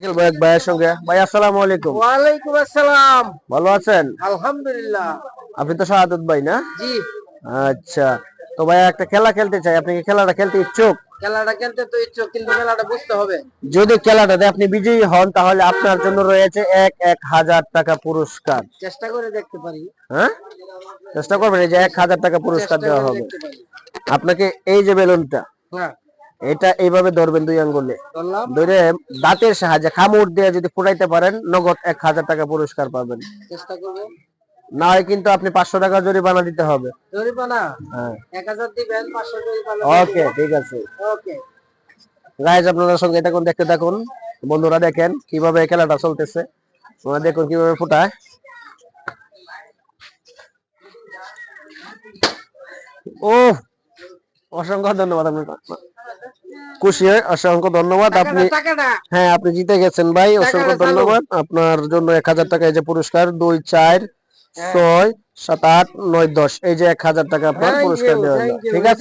এক ভাইয়ের সঙ্গে। ভাই আসসালামু আলাইকুম। ওয়ালাইকুম আসসালাম। ভালো আছেন? আলহামদুলিল্লাহ। আপনি তো শাহাদাত ভাই না? জি। আচ্ছা, তো ভাই একটা খেলা খেলতে চাই, আপনি কি খেলাটা খেলতে ইচ্ছুক? খেলাটা খেলতে তো ইচ্ছুক, কিন্তু খেলাটা বুঝতে হবে। যদি খেলাটাতে আপনি বিজয়ী হন তাহলে আপনার জন্য রয়েছে ১,০০০ টাকা পুরস্কার। চেষ্টা করে দেখতে পারি। হ্যাঁ, চেষ্টা করবেন, এই যে ১,০০০ টাকা পুরস্কার চেষ্টা দেওয়া করে হবে দেখতে পারি। আপনাকে। এই যে বেলুনটা, হ্যাঁ, এটা এইভাবে ধরবেন দুই আঙ্গুলে, ধরলাম। ধরে দাঁতের সাহায্যে কামড় দিয়ে যদি ফুটাইতে পারেন নগদ ১,০০০ টাকা পুরস্কার পাবেন। চেষ্টা করব। না হয় কিন্তু আপনি ৫০০ টাকা জরিমানা দিতে হবে। জরিমানা? হ্যাঁ, ১,০০০ দিবেন, ৫০০ জরিমানা ওকে, দিব। ঠিক আছে। ওকে। গাইজ, আপনাদের সঙ্গে এটা দেখতে থাকুন। বন্ধুরা দেখেন কিভাবে এই খেলাটা চলতেছে, তোমরা দেখুন কিভাবে ফুটায়। ও, অসংখ্য ধন্যবাদ। আপনার খুশি হয়ে অসংখ্য ধন্যবাদ। আপনি, টাকাটা হ্যাঁ, আপনি জিতে গেছেন ভাই, অসংখ্য টাকাটা চালু। ধন্যবাদ। আপনার জন্য ১,০০০ টাকা এই যে পুরস্কার, ২, ৪, হ্যাঁ। ৬, ৭, ৮, ৯, ১০, এই যে ১,০০০ টাকা আপনার থ্যাংক পুরস্কার ইউ, দেওয়া হলো। Thank you. ঠিক আছে।